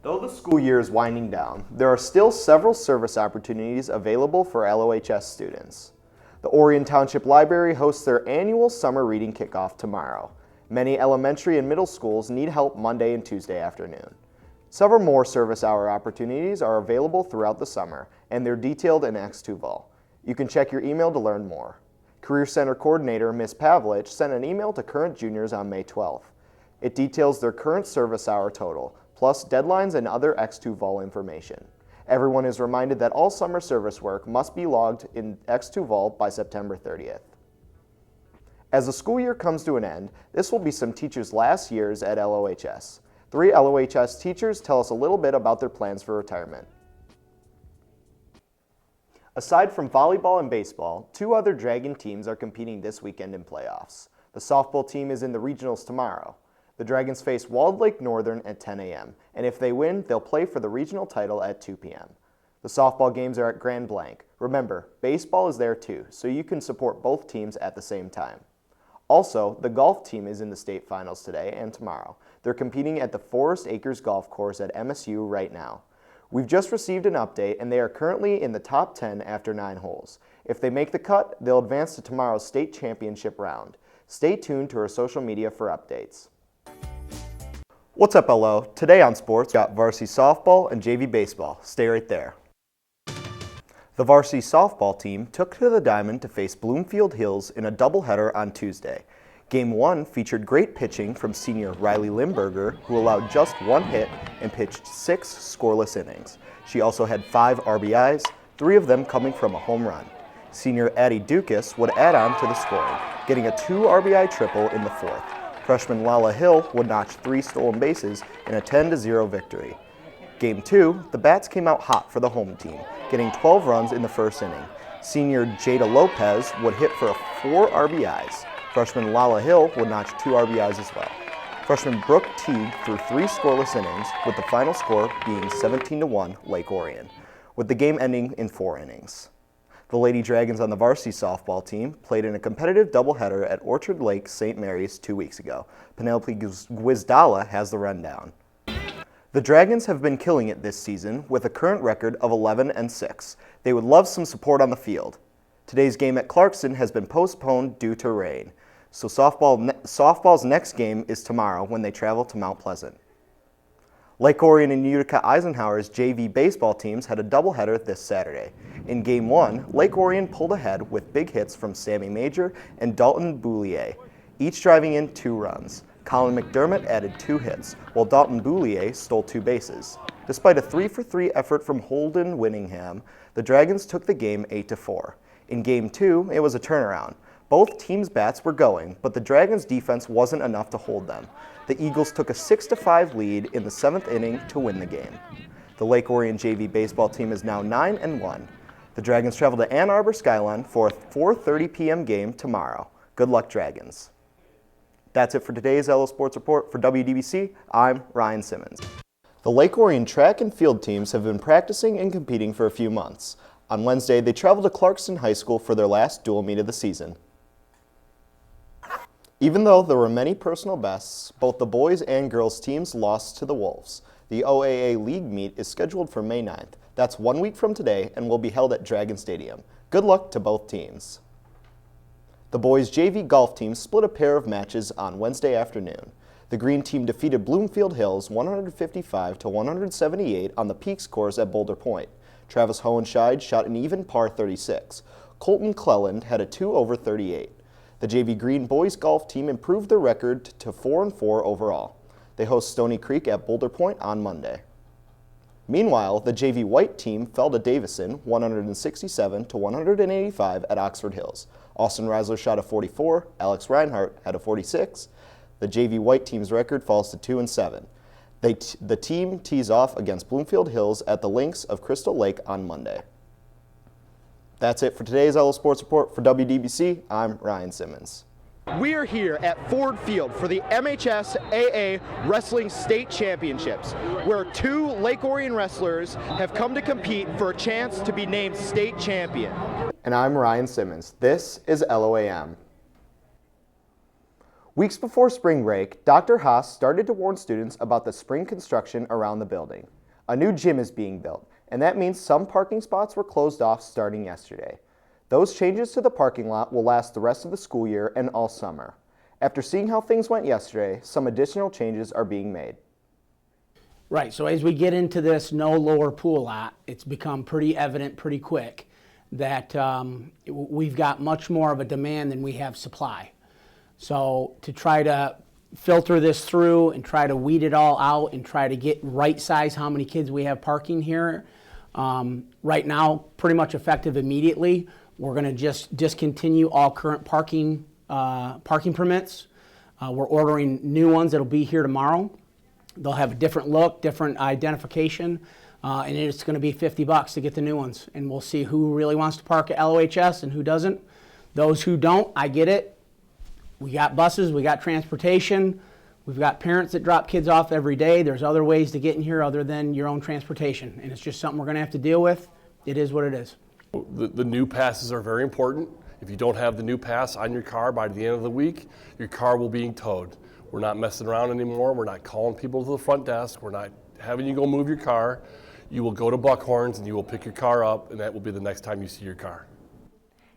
Though the school year is winding down, there are still several service opportunities available for LOHS students. The Orion Township Library hosts their annual summer reading kickoff tomorrow. Many elementary and middle schools need help Monday and Tuesday afternoon. Several more service hour opportunities are available throughout the summer, and they're detailed in X2 Vol. You can check your email to learn more. Career Center Coordinator Ms. Pavlich sent an email to current juniors on May 12th. It details their current service hour total, plus deadlines and other X2 Vol information. Everyone is reminded that all summer service work must be logged in X2 Vol by September 30th. As the school year comes to an end, this will be some teachers' last years at LOHS. 3 LOHS teachers tell us a little bit about their plans for retirement. Aside from volleyball and baseball, 2 other Dragon teams are competing this weekend in playoffs. The softball team is in the regionals tomorrow. The Dragons face Walled Lake Northern at 10 a.m., and if they win, they'll play for the regional title at 2 p.m. The softball games are at Grand Blanc. Remember, baseball is there too, so you can support both teams at the same time. Also, the golf team is in the state finals today and tomorrow. They're competing at the Forest Acres Golf Course at MSU right now. We've just received an update, and they are currently in the top 10 after 9 holes. If they make the cut, they'll advance to tomorrow's state championship round. Stay tuned to our social media for updates. What's up, LO? Today on sports, got varsity softball and JV baseball. Stay right there. The varsity softball team took to the diamond to face Bloomfield Hills in a doubleheader on Tuesday. Game 1 featured great pitching from senior Riley Limburger, who allowed just 1 hit and pitched 6 scoreless innings. She also had 5 RBIs, 3 of them coming from a home run. Senior Addie Dukas would add on to the scoring, getting a 2 RBI triple in the 4th. Freshman Lala Hill would notch 3 stolen bases in a 10-0 victory. Game 2, the Bats came out hot for the home team, getting 12 runs in the first inning. Senior Jada Lopez would hit for 4 RBIs. Freshman Lala Hill would notch 2 RBIs as well. Freshman Brooke Teague threw 3 scoreless innings, with the final score being 17-1 Lake Orion, with the game ending in 4 innings. The Lady Dragons on the varsity softball team played in a competitive doubleheader at Orchard Lake St. Mary's 2 weeks ago. Penelope Gwizdala has the rundown. The Dragons have been killing it this season with a current record of 11-6. They would love some support on the field. Today's game at Clarkson has been postponed due to rain, so softball's next game is tomorrow when they travel to Mount Pleasant. Lake Orion and Utica Eisenhower's JV baseball teams had a doubleheader this Saturday. In Game 1, Lake Orion pulled ahead with big hits from Sammy Major and Dalton Boulier, each driving in 2 runs. Colin McDermott added 2 hits, while Dalton Boulier stole 2 bases. Despite a 3-for-3 effort from Holden Winningham, the Dragons took the game 8-4. In Game 2, it was a turnaround. Both teams' bats were going, but the Dragons' defense wasn't enough to hold them. The Eagles took a 6-5 lead in the 7th inning to win the game. The Lake Orion JV baseball team is now 9-1. The Dragons travel to Ann Arbor Skyline for a 4:30 p.m. game tomorrow. Good luck, Dragons. That's it for today's LO Sports Report. For WDBC, I'm Ryan Simmons. The Lake Orion track and field teams have been practicing and competing for a few months. On Wednesday, they traveled to Clarkston High School for their last dual meet of the season. Even though there were many personal bests, both the boys and girls teams lost to the Wolves. The OAA League meet is scheduled for May 9th. That's 1 week from today and will be held at Dragon Stadium. Good luck to both teams. The boys' JV golf team split a pair of matches on Wednesday afternoon. The green team defeated Bloomfield Hills 155-178 on the Peaks course at Boulder Point. Travis Hohenscheid shot an even par 36. Colton Cleland had a 2 over 38. The JV Green boys golf team improved their record to 4-4 overall. They host Stony Creek at Boulder Point on Monday. Meanwhile, the JV White team fell to Davison 167-185 at Oxford Hills. Austin Reisler shot a 44, Alex Reinhart had a 46. The JV White team's record falls to 2-7. The team tees off against Bloomfield Hills at the links of Crystal Lake on Monday. That's it for today's LO Sports Report. For WDBC, I'm Ryan Simmons. We are here at Ford Field for the MHSAA Wrestling State Championships, where 2 Lake Orion wrestlers have come to compete for a chance to be named state champion. And I'm Ryan Simmons. This is LOAM. Weeks before spring break, Dr. Haas started to warn students about the spring construction around the building. A new gym is being built, and that means some parking spots were closed off starting yesterday. Those changes to the parking lot will last the rest of the school year and all summer. After seeing how things went yesterday, some additional changes are being made. Right, so as we get into this no lower pool lot, it's become pretty evident pretty quick that we've got much more of a demand than we have supply. So to try to filter this through and try to weed it all out and try to get right size how many kids we have parking here, right now pretty much effective immediately. We're going to just discontinue all current parking permits. We're ordering new ones that'll be here tomorrow. They'll have a different look, different identification, and it's going to be $50 to get the new ones. And we'll see who really wants to park at LOHS and who doesn't. Those who don't, I get it. We got buses, we got transportation, we've got parents that drop kids off every day. There's other ways to get in here other than your own transportation, and it's just something we're going to have to deal with. It is what it is. The new passes are very important. If you don't have the new pass on your car by the end of the week, your car will be towed. We're not messing around anymore. We're not calling people to the front desk. We're not having you go move your car. You will go to Buckhorns and you will pick your car up, and that will be the next time you see your car.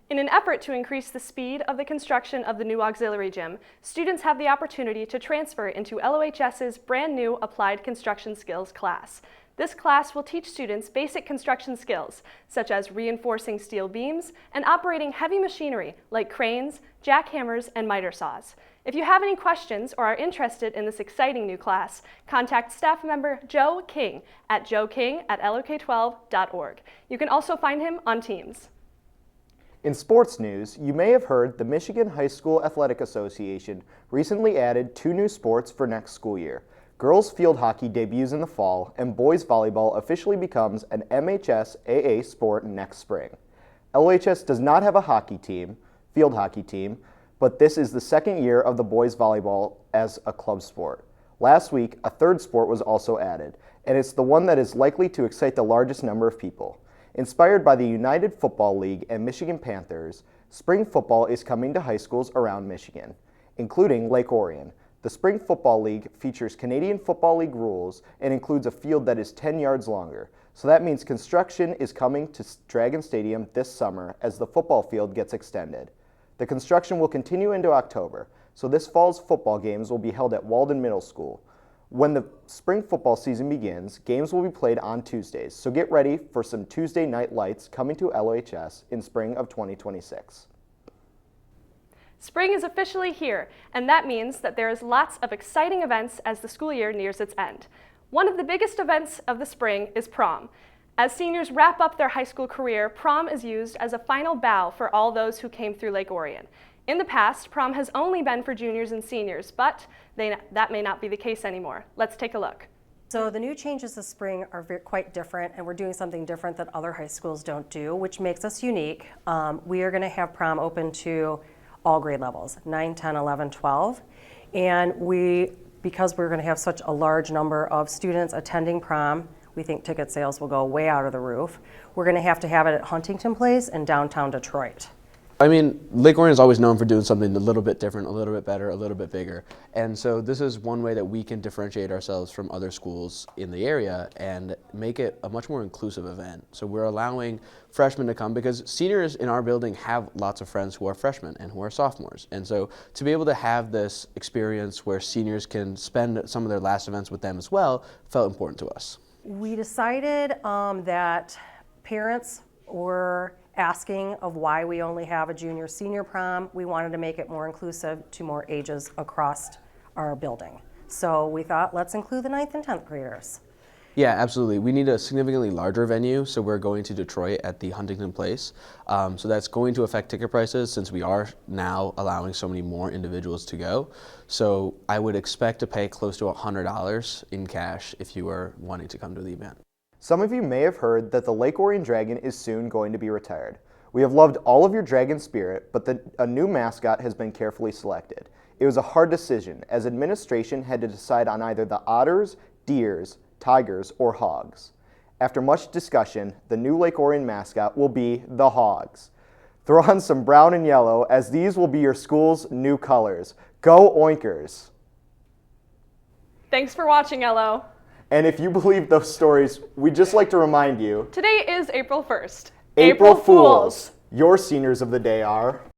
In an effort to increase the speed of the construction of the new auxiliary gym, students have the opportunity to transfer into LOHS's brand new Applied Construction Skills class. This class will teach students basic construction skills, such as reinforcing steel beams and operating heavy machinery like cranes, jackhammers, and miter saws. If you have any questions or are interested in this exciting new class, contact staff member Joe King at joeking@lok12.org. You can also find him on Teams. In sports news, you may have heard the Michigan High School Athletic Association recently added 2 new sports for next school year. Girls field hockey debuts in the fall, and boys volleyball officially becomes an MHS AA sport next spring. LOHS does not have a field hockey team, but this is the second year of the boys volleyball as a club sport. Last week, a third sport was also added, and it's the one that is likely to excite the largest number of people. Inspired by the United Football League and Michigan Panthers, spring football is coming to high schools around Michigan, including Lake Orion. The Spring Football League features Canadian Football League rules and includes a field that is 10 yards longer. So that means construction is coming to Dragon Stadium this summer as the football field gets extended. The construction will continue into October, so this fall's football games will be held at Walden Middle School. When the spring football season begins, games will be played on Tuesdays, so get ready for some Tuesday night lights coming to LOHS in spring of 2026. Spring is officially here, and that means that there is lots of exciting events as the school year nears its end. One of the biggest events of the spring is prom. As seniors wrap up their high school career, prom is used as a final bow for all those who came through Lake Orion. In the past, prom has only been for juniors and seniors, but that may not be the case anymore. Let's take a look. So the new changes this spring are quite different, and we're doing something different that other high schools don't do, which makes us unique. We are going to have prom open to all grade levels, 9, 10, 11, 12. And because we're going to have such a large number of students attending prom, we think ticket sales will go way out of the roof. We're going to have it at Huntington Place in downtown Detroit. I mean, Lake Orion is always known for doing something a little bit different, a little bit better, a little bit bigger. And so this is one way that we can differentiate ourselves from other schools in the area and make it a much more inclusive event. So we're allowing freshmen to come because seniors in our building have lots of friends who are freshmen and who are sophomores. And so to be able to have this experience where seniors can spend some of their last events with them as well felt important to us. We decided that parents were asking of why we only have a junior-senior prom. We wanted to make it more inclusive to more ages across our building. So we thought, let's include the 9th and 10th graders. Yeah, absolutely. We need a significantly larger venue, so we're going to Detroit at the Huntington Place. So that's going to affect ticket prices since we are now allowing so many more individuals to go. So I would expect to pay close to $100 in cash if you are wanting to come to the event. Some of you may have heard that the Lake Orion Dragon is soon going to be retired. We have loved all of your Dragon spirit, but a new mascot has been carefully selected. It was a hard decision, as administration had to decide on either the otters, deers, tigers, or hogs. After much discussion, the new Lake Orion mascot will be the hogs. Throw on some brown and yellow, as these will be your school's new colors. Go Oinkers! Thanks for watching, LO. And if you believe those stories, we'd just like to remind you, Today is April 1st. April Fools! Your seniors of the day are...